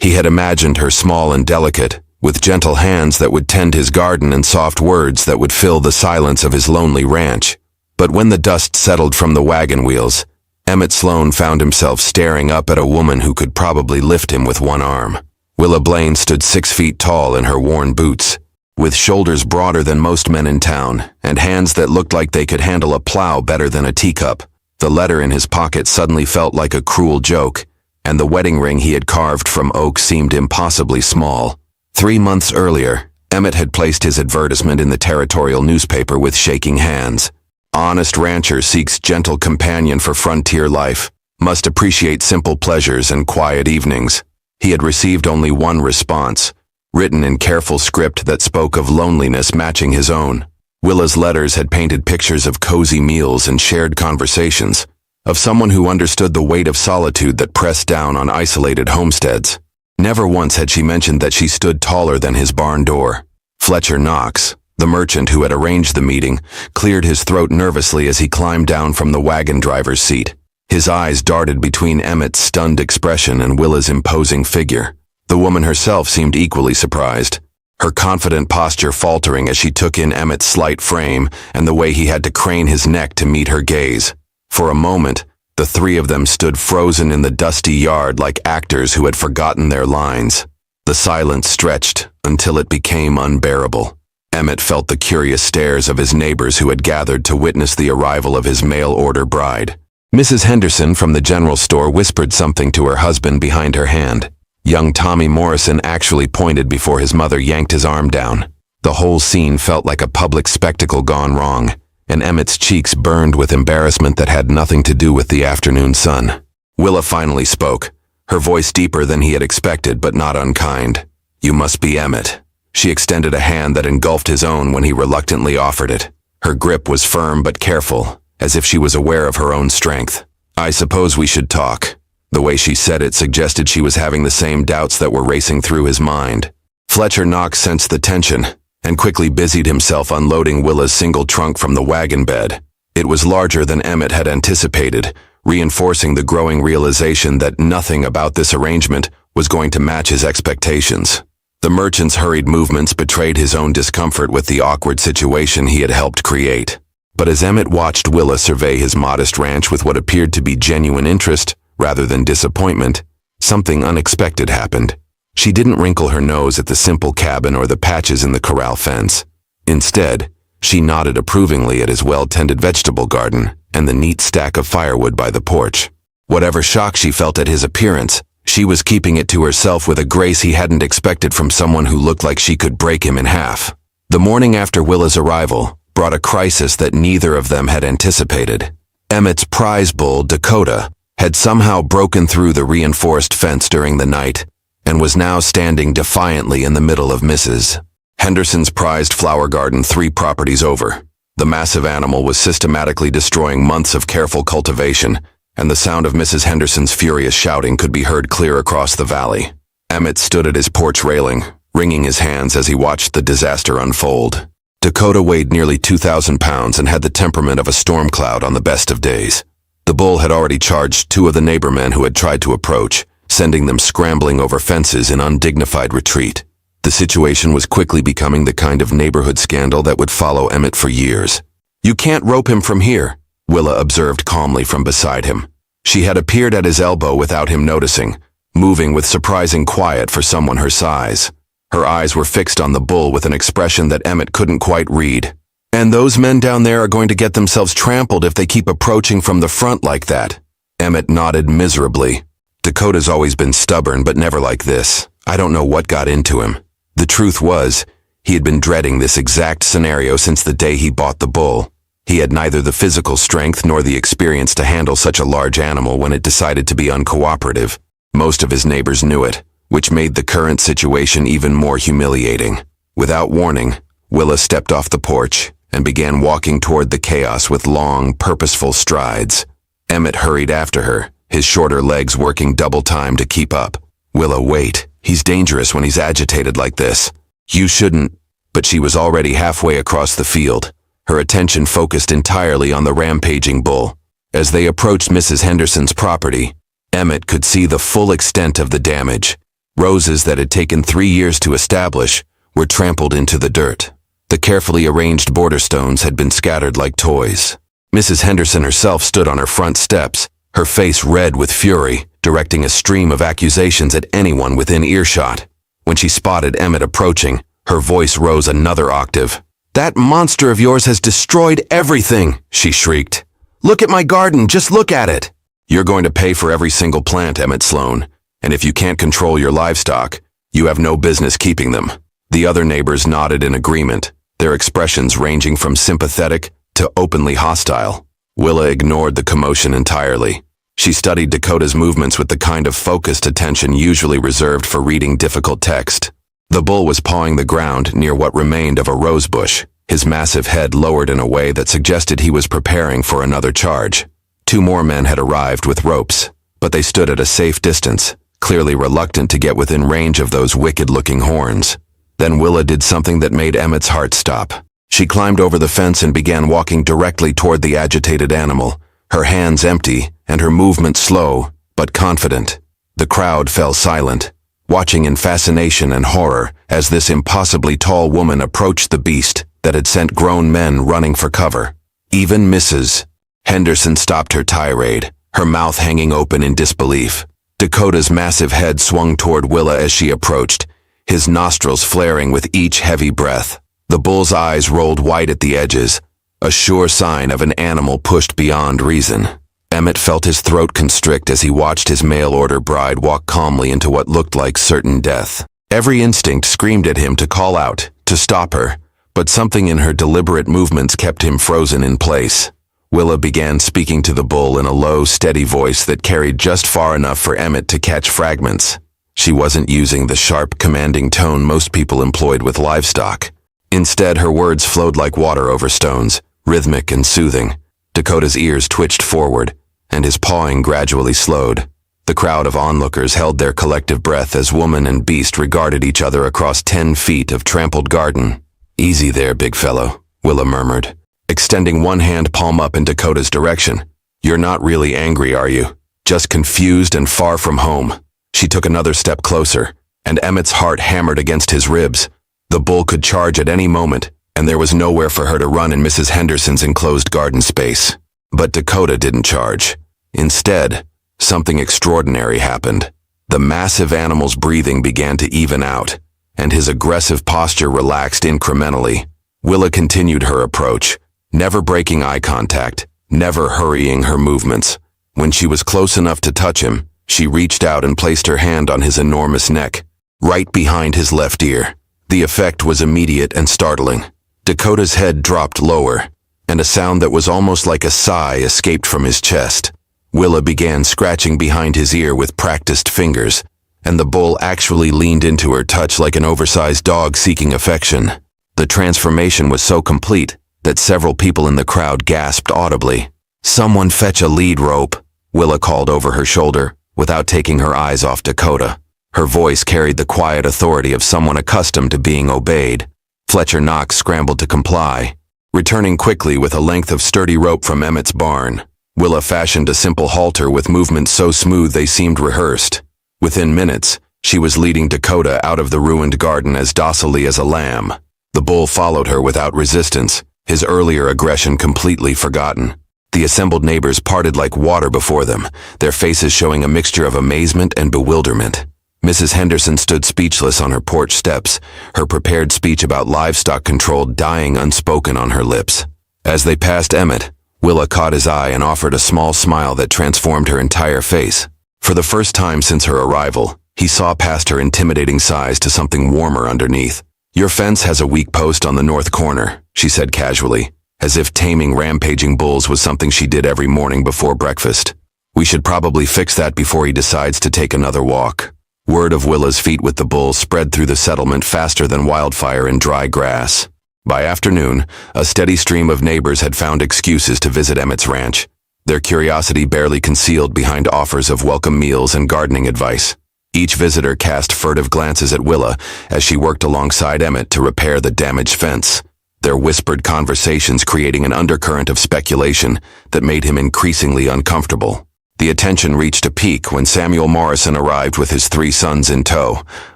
He had imagined her small and delicate, with gentle hands that would tend his garden and soft words that would fill the silence of his lonely ranch. But when the dust settled from the wagon wheels, Emmett Sloan found himself staring up at a woman who could probably lift him with one arm. Willa Blaine stood 6 feet tall in her worn boots, with shoulders broader than most men in town, and hands that looked like they could handle a plow better than a teacup. The letter in his pocket suddenly felt like a cruel joke, and the wedding ring he had carved from oak seemed impossibly small. 3 months earlier, Emmett had placed his advertisement in the territorial newspaper with shaking hands. Honest rancher seeks gentle companion for frontier life, must appreciate simple pleasures and quiet evenings. He had received only one response, written in careful script that spoke of loneliness matching his own. Willa's letters had painted pictures of cozy meals and shared conversations, of someone who understood the weight of solitude that pressed down on isolated homesteads. Never once had she mentioned that she stood taller than his barn door. Fletcher Knox, the merchant who had arranged the meeting, cleared his throat nervously as he climbed down from the wagon driver's seat. His eyes darted between Emmett's stunned expression and Willa's imposing figure. The woman herself seemed equally surprised, her confident posture faltering as she took in Emmett's slight frame and the way he had to crane his neck to meet her gaze. For a moment, the three of them stood frozen in the dusty yard like actors who had forgotten their lines. The silence stretched until it became unbearable. Emmett felt the curious stares of his neighbors who had gathered to witness the arrival of his mail-order bride. Mrs. Henderson from the general store whispered something to her husband behind her hand. Young Tommy Morrison actually pointed before his mother yanked his arm down. The whole scene felt like a public spectacle gone wrong, and Emmett's cheeks burned with embarrassment that had nothing to do with the afternoon sun. Willa finally spoke, her voice deeper than he had expected but not unkind. "You must be Emmett." She extended a hand that engulfed his own when he reluctantly offered it. Her grip was firm but careful, as if she was aware of her own strength. "I suppose we should talk." The way she said it suggested she was having the same doubts that were racing through his mind. Fletcher Knox sensed the tension and quickly busied himself unloading Willa's single trunk from the wagon bed. It was larger than Emmett had anticipated, reinforcing the growing realization that nothing about this arrangement was going to match his expectations. The merchant's hurried movements betrayed his own discomfort with the awkward situation he had helped create. But as Emmett watched Willa survey his modest ranch with what appeared to be genuine interest, rather than disappointment, something unexpected happened. She didn't wrinkle her nose at the simple cabin or the patches in the corral fence. Instead, she nodded approvingly at his well-tended vegetable garden and the neat stack of firewood by the porch. Whatever shock she felt at his appearance, she was keeping it to herself with a grace he hadn't expected from someone who looked like she could break him in half. The morning after Willa's arrival brought a crisis that neither of them had anticipated. Emmett's prize bull, Dakota, had somehow broken through the reinforced fence during the night and was now standing defiantly in the middle of Mrs. Henderson's prized flower garden 3 properties over. The massive animal was systematically destroying months of careful cultivation, and the sound of Mrs. Henderson's furious shouting could be heard clear across the valley. Emmett stood at his porch railing, wringing his hands as he watched the disaster unfold. Dakota weighed nearly 2,000 pounds and had the temperament of a storm cloud on the best of days. The bull had already charged 2 of the neighbor men who had tried to approach, sending them scrambling over fences in undignified retreat. The situation was quickly becoming the kind of neighborhood scandal that would follow Emmett for years. "You can't rope him from here," Willa observed calmly from beside him. She had appeared at his elbow without him noticing, moving with surprising quiet for someone her size. Her eyes were fixed on the bull with an expression that Emmett couldn't quite read. "And those men down there are going to get themselves trampled if they keep approaching from the front like that." Emmett nodded miserably. "Dakota's always been stubborn, but never like this. I don't know what got into him." The truth was, he had been dreading this exact scenario since the day he bought the bull. He had neither the physical strength nor the experience to handle such a large animal when it decided to be uncooperative. Most of his neighbors knew it, which made the current situation even more humiliating. Without warning, Willa stepped off the porch and began walking toward the chaos with long, purposeful strides. Emmett hurried after her, his shorter legs working double time to keep up. "Willa, wait. He's dangerous when he's agitated like this. You shouldn't." But she was already halfway across the field, her attention focused entirely on the rampaging bull. As they approached Mrs. Henderson's property, Emmett could see the full extent of the damage. Roses that had taken 3 years to establish were trampled into the dirt. The carefully arranged border stones had been scattered like toys. Mrs. Henderson herself stood on her front steps, her face red with fury, directing a stream of accusations at anyone within earshot. When she spotted Emmett approaching, her voice rose another octave. "That monster of yours has destroyed everything," she shrieked. "Look at my garden, just look at it." "You're going to pay for every single plant, Emmett Sloan, and if you can't control your livestock, you have no business keeping them." The other neighbors nodded in agreement, their expressions ranging from sympathetic to openly hostile. Willa ignored the commotion entirely. She studied Dakota's movements with the kind of focused attention usually reserved for reading difficult text. The bull was pawing the ground near what remained of a rose bush, his massive head lowered in a way that suggested he was preparing for another charge. 2 more men had arrived with ropes, but they stood at a safe distance, clearly reluctant to get within range of those wicked-looking horns. Then Willa did something that made Emmett's heart stop. She climbed over the fence and began walking directly toward the agitated animal, her hands empty and her movement slow but confident. The crowd fell silent, watching in fascination and horror as this impossibly tall woman approached the beast that had sent grown men running for cover. Even Mrs. Henderson stopped her tirade, her mouth hanging open in disbelief. Dakota's massive head swung toward Willa as she approached, his nostrils flaring with each heavy breath. The bull's eyes rolled white at the edges, a sure sign of an animal pushed beyond reason. Emmett felt his throat constrict as he watched his mail-order bride walk calmly into what looked like certain death. Every instinct screamed at him to call out, to stop her, but something in her deliberate movements kept him frozen in place. Willa began speaking to the bull in a low, steady voice that carried just far enough for Emmett to catch fragments. She wasn't using the sharp, commanding tone most people employed with livestock. Instead, her words flowed like water over stones, rhythmic and soothing. Dakota's ears twitched forward, and his pawing gradually slowed. The crowd of onlookers held their collective breath as woman and beast regarded each other across 10 feet of trampled garden. "Easy there, big fellow," Willa murmured, extending one hand palm up in Dakota's direction. "You're not really angry, are you? Just confused and far from home." She took another step closer, and Emmett's heart hammered against his ribs. The bull could charge at any moment, and there was nowhere for her to run in Mrs. Henderson's enclosed garden space. But Dakota didn't charge. Instead, something extraordinary happened. The massive animal's breathing began to even out, and his aggressive posture relaxed incrementally. Willa continued her approach, never breaking eye contact, never hurrying her movements. When she was close enough to touch him, she reached out and placed her hand on his enormous neck, right behind his left ear. The effect was immediate and startling. Dakota's head dropped lower, and a sound that was almost like a sigh escaped from his chest. Willa began scratching behind his ear with practiced fingers, and the bull actually leaned into her touch like an oversized dog seeking affection. The transformation was so complete that several people in the crowd gasped audibly. "Someone fetch a lead rope," Willa called over her shoulder, without taking her eyes off Dakota. Her voice carried the quiet authority of someone accustomed to being obeyed. Fletcher Knox scrambled to comply, returning quickly with a length of sturdy rope from Emmett's barn. Willa fashioned a simple halter with movements so smooth they seemed rehearsed. Within minutes, she was leading Dakota out of the ruined garden as docilely as a lamb. The bull followed her without resistance, his earlier aggression completely forgotten. The assembled neighbors parted like water before them, their faces showing a mixture of amazement and bewilderment. Mrs. Henderson stood speechless on her porch steps, her prepared speech about livestock control dying unspoken on her lips. As they passed Emmett, Willa caught his eye and offered a small smile that transformed her entire face. For the first time since her arrival, he saw past her intimidating size to something warmer underneath. "Your fence has a weak post on the north corner," she said casually, as if taming rampaging bulls was something she did every morning before breakfast. "We should probably fix that before he decides to take another walk." Word of Willa's feat with the bull spread through the settlement faster than wildfire in dry grass. By afternoon, a steady stream of neighbors had found excuses to visit Emmett's ranch, their curiosity barely concealed behind offers of welcome meals and gardening advice. Each visitor cast furtive glances at Willa as she worked alongside Emmett to repair the damaged fence, their whispered conversations creating an undercurrent of speculation that made him increasingly uncomfortable. The attention reached a peak when Samuel Morrison arrived with his 3 sons in tow,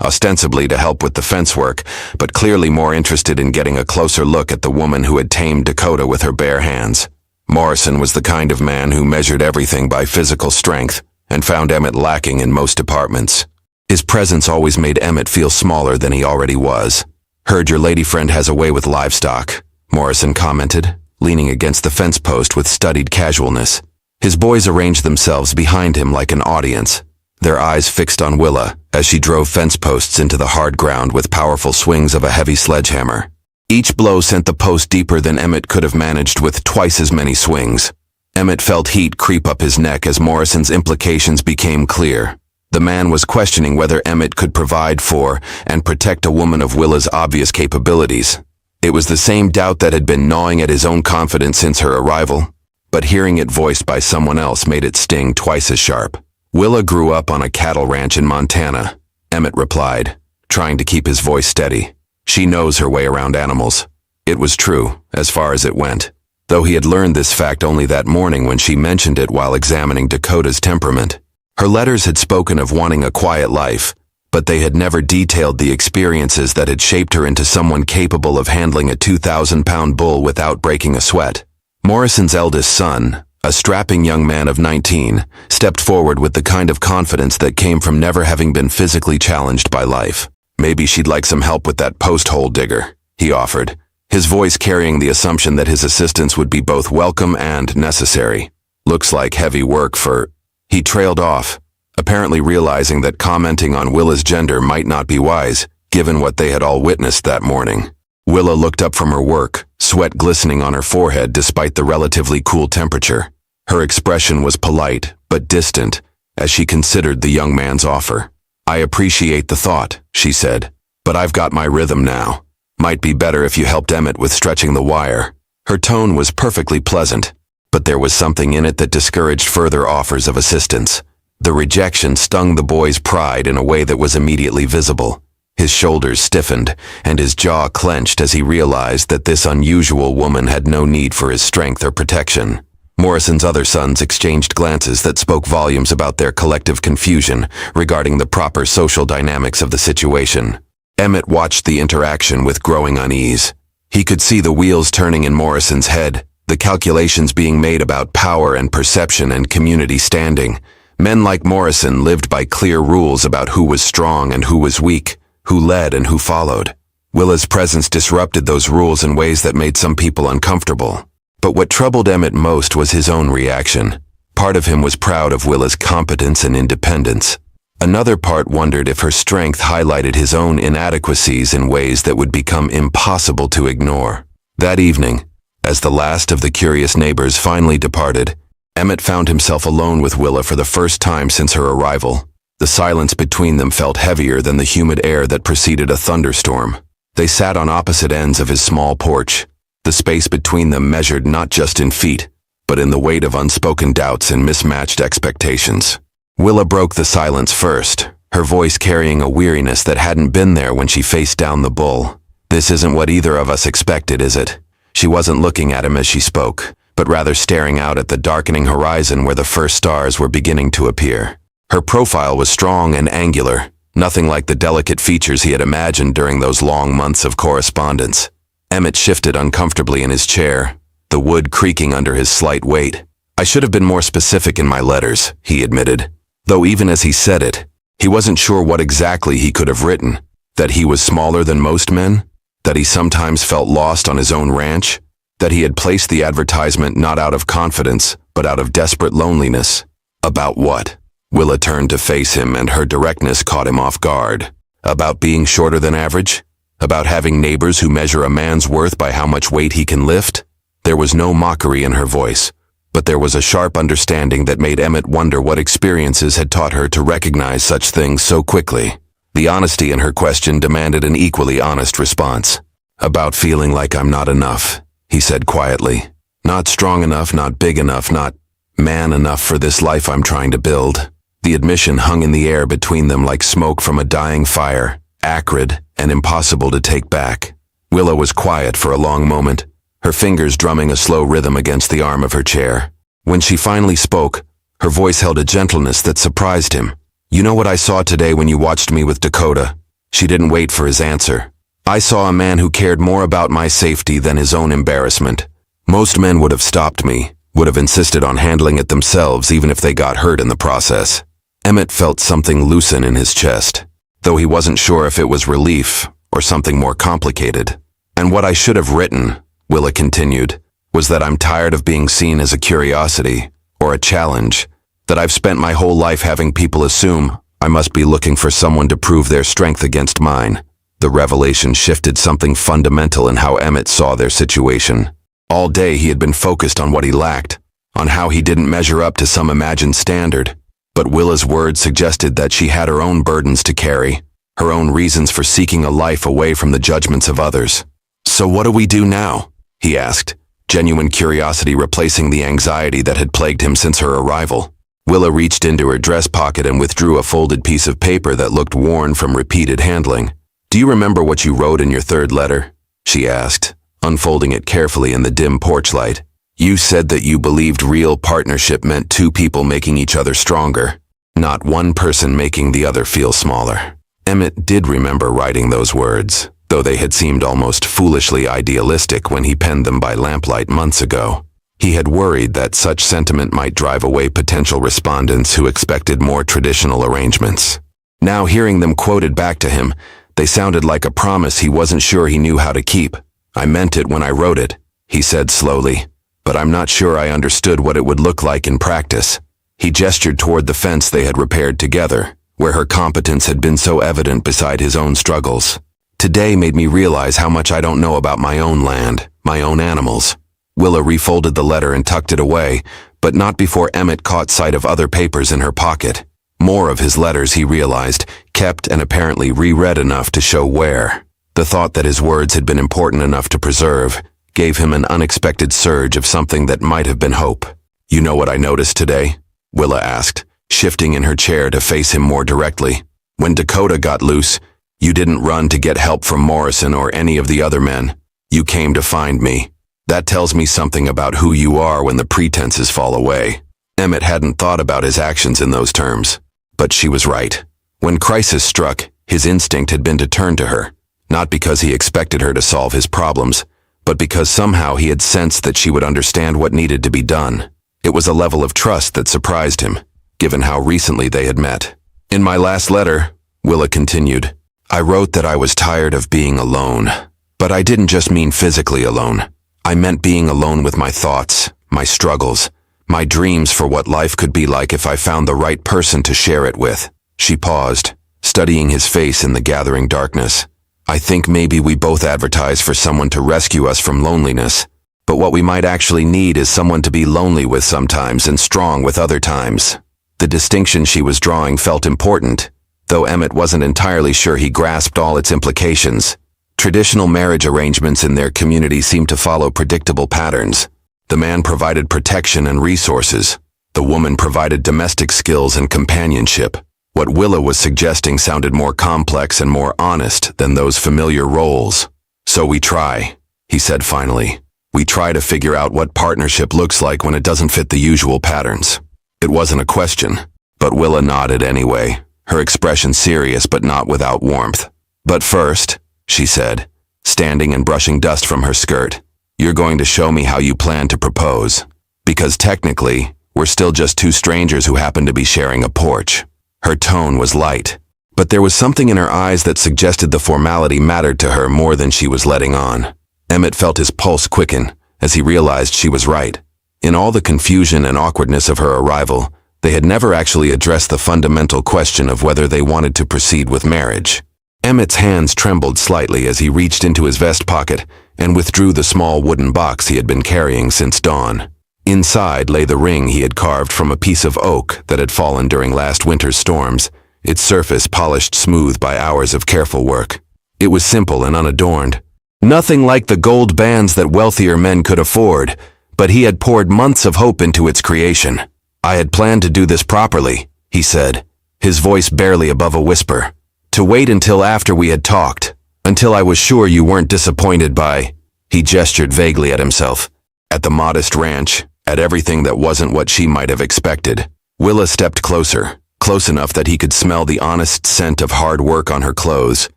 ostensibly to help with the fence work, but clearly more interested in getting a closer look at the woman who had tamed Dakota with her bare hands. Morrison was the kind of man who measured everything by physical strength and found Emmett lacking in most departments. His presence always made Emmett feel smaller than he already was. "Heard your lady friend has a way with livestock," Morrison commented, leaning against the fence post with studied casualness. His boys arranged themselves behind him like an audience, their eyes fixed on Willa as she drove fence posts into the hard ground with powerful swings of a heavy sledgehammer. Each blow sent the post deeper than Emmett could have managed with twice as many swings. Emmett felt heat creep up his neck as Morrison's implications became clear. The man was questioning whether Emmett could provide for and protect a woman of Willa's obvious capabilities. It was the same doubt that had been gnawing at his own confidence since her arrival, but hearing it voiced by someone else made it sting twice as sharp. "Willa grew up on a cattle ranch in Montana," Emmett replied, trying to keep his voice steady. "She knows her way around animals." It was true, as far as it went, though he had learned this fact only that morning when she mentioned it while examining Dakota's temperament. Her letters had spoken of wanting a quiet life, but they had never detailed the experiences that had shaped her into someone capable of handling a 2,000-pound bull without breaking a sweat. Morrison's eldest son, a strapping young man of 19, stepped forward with the kind of confidence that came from never having been physically challenged by life. "Maybe she'd like some help with that post hole digger," he offered, his voice carrying the assumption that his assistance would be both welcome and necessary. "Looks like heavy work for—" He trailed off, apparently realizing that commenting on Willa's gender might not be wise, given what they had all witnessed that morning. Willa looked up from her work, sweat glistening on her forehead despite the relatively cool temperature. Her expression was polite, but distant, as she considered the young man's offer. "I appreciate the thought," she said, "but I've got my rhythm now. Might be better if you helped Emmett with stretching the wire." Her tone was perfectly pleasant, but there was something in it that discouraged further offers of assistance. The rejection stung the boy's pride in a way that was immediately visible. His shoulders stiffened, and his jaw clenched as he realized that this unusual woman had no need for his strength or protection. Morrison's other sons exchanged glances that spoke volumes about their collective confusion regarding the proper social dynamics of the situation. Emmett watched the interaction with growing unease. He could see the wheels turning in Morrison's head, the calculations being made about power and perception and community standing. Men like Morrison lived by clear rules about who was strong and who was weak, who led and who followed. Willa's presence disrupted those rules in ways that made some people uncomfortable. But what troubled Emmett most was his own reaction. Part of him was proud of Willa's competence and independence. Another part wondered if her strength highlighted his own inadequacies in ways that would become impossible to ignore. That evening, as the last of the curious neighbors finally departed, Emmett found himself alone with Willa for the first time since her arrival. The silence between them felt heavier than the humid air that preceded a thunderstorm. They sat on opposite ends of his small porch. The space between them measured not just in feet, but in the weight of unspoken doubts and mismatched expectations. Willa broke the silence first, her voice carrying a weariness that hadn't been there when she faced down the bull. "This isn't what either of us expected, is it?" She wasn't looking at him as she spoke, but rather staring out at the darkening horizon where the first stars were beginning to appear. Her profile was strong and angular, nothing like the delicate features he had imagined during those long months of correspondence. Emmett shifted uncomfortably in his chair, the wood creaking under his slight weight. "I should have been more specific in my letters," he admitted, though even as he said it, he wasn't sure what exactly he could have written. That he was smaller than most men? That he sometimes felt lost on his own ranch? That he had placed the advertisement not out of confidence, but out of desperate loneliness? About what? Willa turned to face him, and her directness caught him off guard. About being shorter than average? About having neighbors who measure a man's worth by how much weight he can lift? There was no mockery in her voice, but there was a sharp understanding that made Emmett wonder what experiences had taught her to recognize such things so quickly. The honesty in her question demanded an equally honest response. "About feeling like I'm not enough," he said quietly. "Not strong enough, not big enough, not man enough for this life I'm trying to build." The admission hung in the air between them like smoke from a dying fire, acrid and impossible to take back. Willa was quiet for a long moment, her fingers drumming a slow rhythm against the arm of her chair. When she finally spoke, Her voice held a gentleness that surprised him. "You know what I saw today when you watched me with Dakota?" She didn't wait for his answer. "I saw a man who cared more about my safety than his own embarrassment. Most men would have stopped me, would have insisted on handling it themselves even if they got hurt in the process." Emmett felt something loosen in his chest, though he wasn't sure if it was relief or something more complicated. "And what I should have written," Willa continued, "was that I'm tired of being seen as a curiosity or a challenge, that I've spent my whole life having people assume I must be looking for someone to prove their strength against mine." The revelation shifted something fundamental in how Emmett saw their situation. All day he had been focused on what he lacked, on how he didn't measure up to some imagined standard. But Willa's words suggested that she had her own burdens to carry, her own reasons for seeking a life away from the judgments of others. "So what do we do now?" he asked, genuine curiosity replacing the anxiety that had plagued him since her arrival. Willa reached into her dress pocket and withdrew a folded piece of paper that looked worn from repeated handling. "Do you remember what you wrote in your third letter?" she asked, unfolding it carefully in the dim porch light. "You said that you believed real partnership meant two people making each other stronger, not one person making the other feel smaller." Emmett did remember writing those words, though they had seemed almost foolishly idealistic when he penned them by lamplight months ago. He had worried that such sentiment might drive away potential respondents who expected more traditional arrangements. Now hearing them quoted back to him, they sounded like a promise he wasn't sure he knew how to keep. "I meant it when I wrote it," he said slowly, "but I'm not sure I understood what it would look like in practice." He gestured toward the fence they had repaired together, where her competence had been so evident beside his own struggles. "Today made me realize how much I don't know about my own land, my own animals." Willa refolded the letter and tucked it away, but not before Emmett caught sight of other papers in her pocket. More of his letters, he realized, kept and apparently reread enough to show where. The thought that his words had been important enough to preserve gave him an unexpected surge of something that might have been hope. "You know what I noticed today?" Willa asked, shifting in her chair to face him more directly. "When Dakota got loose, you didn't run to get help from Morrison or any of the other men. You came to find me. That tells me something about who you are when the pretenses fall away." Emmett hadn't thought about his actions in those terms, but she was right. When crisis struck, his instinct had been to turn to her, not because he expected her to solve his problems, but because somehow he had sensed that she would understand what needed to be done. It was a level of trust that surprised him, given how recently they had met. "In my last letter," Willa continued, "I wrote that I was tired of being alone. But I didn't just mean physically alone. I meant being alone with my thoughts, my struggles, my dreams for what life could be like if I found the right person to share it with." She paused, studying his face in the gathering darkness. "I think maybe we both advertise for someone to rescue us from loneliness, but what we might actually need is someone to be lonely with sometimes and strong with other times." The distinction she was drawing felt important, though Emmett wasn't entirely sure he grasped all its implications. Traditional marriage arrangements in their community seemed to follow predictable patterns. The man provided protection and resources. The woman provided domestic skills and companionship. What Willa was suggesting sounded more complex and more honest than those familiar roles. "So we try," he said finally. "We try to figure out what partnership looks like when it doesn't fit the usual patterns." It wasn't a question, but Willa nodded anyway, her expression serious but not without warmth. "But first," she said, standing and brushing dust from her skirt, "you're going to show me how you plan to propose. Because technically, we're still just two strangers who happen to be sharing a porch." Her tone was light, but there was something in her eyes that suggested the formality mattered to her more than she was letting on. Emmett felt his pulse quicken as he realized she was right. In all the confusion and awkwardness of her arrival, they had never actually addressed the fundamental question of whether they wanted to proceed with marriage. Emmett's hands trembled slightly as he reached into his vest pocket and withdrew the small wooden box he had been carrying since dawn. Inside lay the ring he had carved from a piece of oak that had fallen during last winter's storms, its surface polished smooth by hours of careful work. It was simple and unadorned. Nothing like the gold bands that wealthier men could afford, but he had poured months of hope into its creation. "I had planned to do this properly," he said, his voice barely above a whisper. "To wait until after we had talked, until I was sure you weren't disappointed by," he gestured vaguely at himself, "at the modest ranch, at everything that wasn't what she might have expected. Willa stepped closer, close enough that he could smell the honest scent of hard work on her clothes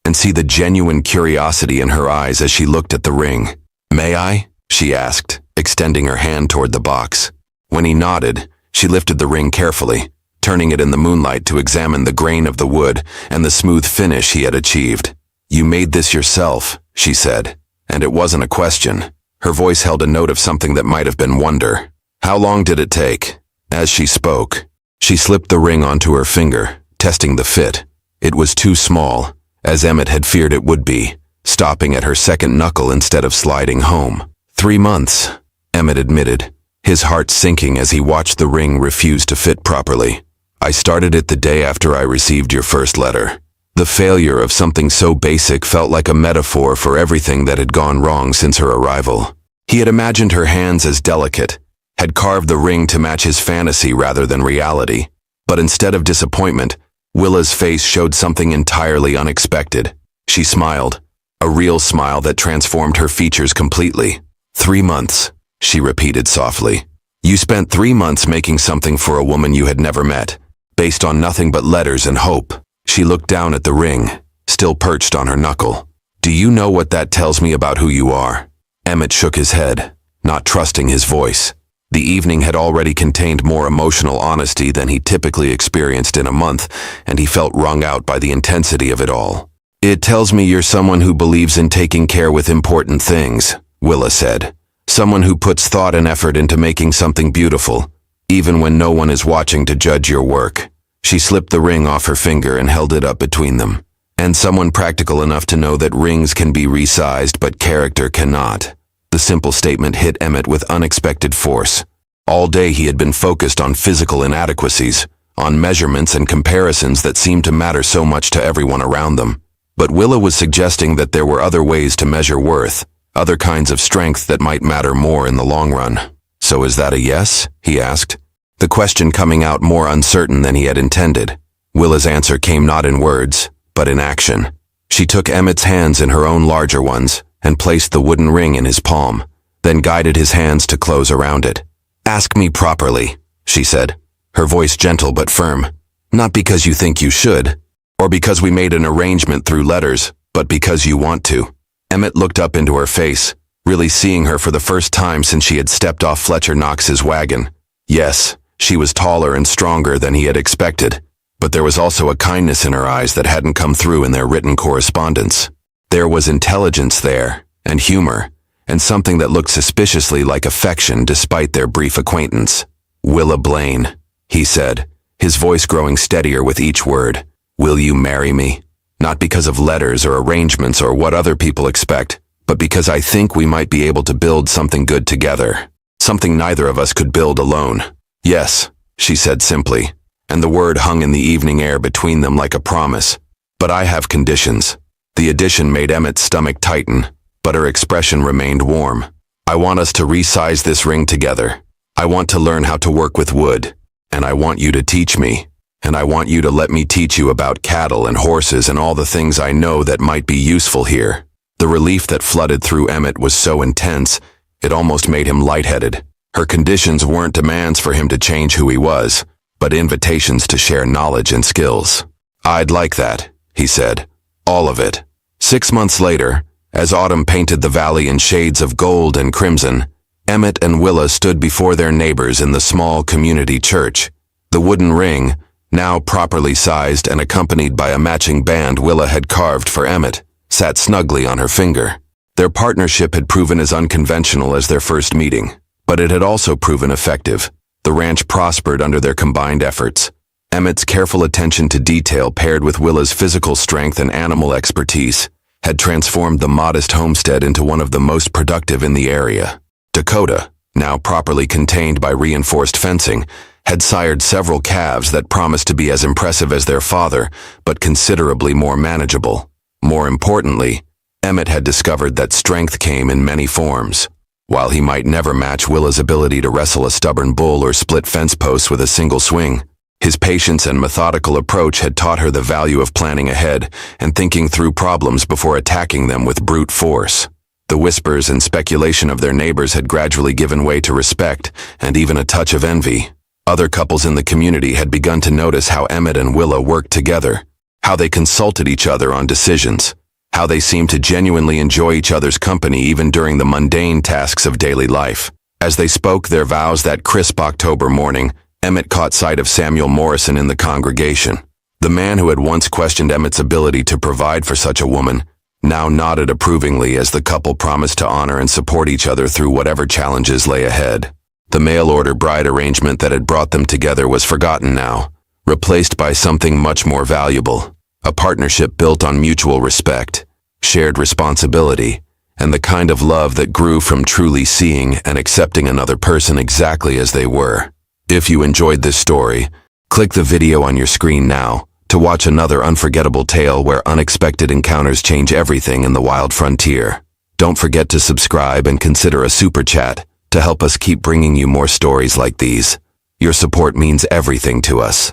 and see the genuine curiosity in her eyes as she looked at the ring. "May I?" she asked, extending her hand toward the box. When he nodded, she lifted the ring carefully, turning it in the moonlight to examine the grain of the wood and the smooth finish he had achieved. "You made this yourself," she said, and it wasn't a question. Her voice held a note of something that might have been wonder. "How long did it take?" As she spoke, she slipped the ring onto her finger, testing the fit. It was too small, as Emmett had feared it would be, stopping at her second knuckle instead of sliding home. 3 months, Emmett admitted, his heart sinking as he watched the ring refuse to fit properly. "I started it the day after I received your first letter." The failure of something so basic felt like a metaphor for everything that had gone wrong since her arrival. He had imagined her hands as delicate, had carved the ring to match his fantasy rather than reality. But instead of disappointment, Willa's face showed something entirely unexpected. She smiled, a real smile that transformed her features completely. 3 months, she repeated softly. "You spent 3 months making something for a woman you had never met, based on nothing but letters and hope." She looked down at the ring, still perched on her knuckle. "Do you know what that tells me about who you are?" Emmett shook his head, not trusting his voice. The evening had already contained more emotional honesty than he typically experienced in a month, and he felt wrung out by the intensity of it all. "It tells me you're someone who believes in taking care with important things," Willa said. "Someone who puts thought and effort into making something beautiful, even when no one is watching to judge your work." She slipped the ring off her finger and held it up between them. "And someone practical enough to know that rings can be resized but character cannot." The simple statement hit Emmett with unexpected force. All day he had been focused on physical inadequacies, on measurements and comparisons that seemed to matter so much to everyone around them. But Willa was suggesting that there were other ways to measure worth, other kinds of strength that might matter more in the long run. "So is that a yes?" he asked, the question coming out more uncertain than he had intended. Willa's answer came not in words, but in action. She took Emmett's hands in her own larger ones and placed the wooden ring in his palm, then guided his hands to close around it. "Ask me properly," she said, her voice gentle but firm. "Not because you think you should, or because we made an arrangement through letters, but because you want to." Emmett looked up into her face, really seeing her for the first time since she had stepped off Fletcher Knox's wagon. Yes, she was taller and stronger than he had expected, but there was also a kindness in her eyes that hadn't come through in their written correspondence. There was intelligence there, and humor, and something that looked suspiciously like affection despite their brief acquaintance. "Willa Blaine," he said, his voice growing steadier with each word. "Will you marry me? Not because of letters or arrangements or what other people expect, but because I think we might be able to build something good together. Something neither of us could build alone." "Yes," she said simply, and the word hung in the evening air between them like a promise. "But I have conditions." The addition made Emmett's stomach tighten, but her expression remained warm. "I want us to resize this ring together. I want to learn how to work with wood, and I want you to teach me, and I want you to let me teach you about cattle and horses and all the things I know that might be useful here." The relief that flooded through Emmett was so intense, it almost made him lightheaded. Her conditions weren't demands for him to change who he was, but invitations to share knowledge and skills. "I'd like that," he said. "All of it." 6 months later, as autumn painted the valley in shades of gold and crimson, Emmett and Willa stood before their neighbors in the small community church. The wooden ring, now properly sized and accompanied by a matching band Willa had carved for Emmett, sat snugly on her finger. Their partnership had proven as unconventional as their first meeting, but it had also proven effective. The ranch prospered under their combined efforts. Emmett's careful attention to detail paired with Willa's physical strength and animal expertise had transformed the modest homestead into one of the most productive in the area. Dakota, now properly contained by reinforced fencing, had sired several calves that promised to be as impressive as their father, but considerably more manageable. More importantly, Emmett had discovered that strength came in many forms. While he might never match Willa's ability to wrestle a stubborn bull or split fence posts with a single swing, his patience and methodical approach had taught her the value of planning ahead and thinking through problems before attacking them with brute force. The whispers and speculation of their neighbors had gradually given way to respect and even a touch of envy. Other couples in the community had begun to notice how Emmett and Willa worked together, how they consulted each other on decisions, how they seemed to genuinely enjoy each other's company even during the mundane tasks of daily life. As they spoke their vows that crisp October morning, Emmett caught sight of Samuel Morrison in the congregation. The man who had once questioned Emmett's ability to provide for such a woman now nodded approvingly as the couple promised to honor and support each other through whatever challenges lay ahead. The mail-order bride arrangement that had brought them together was forgotten now, replaced by something much more valuable, a partnership built on mutual respect, shared responsibility, and the kind of love that grew from truly seeing and accepting another person exactly as they were. If you enjoyed this story, click the video on your screen now to watch another unforgettable tale where unexpected encounters change everything in the wild frontier. Don't forget to subscribe and consider a super chat to help us keep bringing you more stories like these. Your support means everything to us.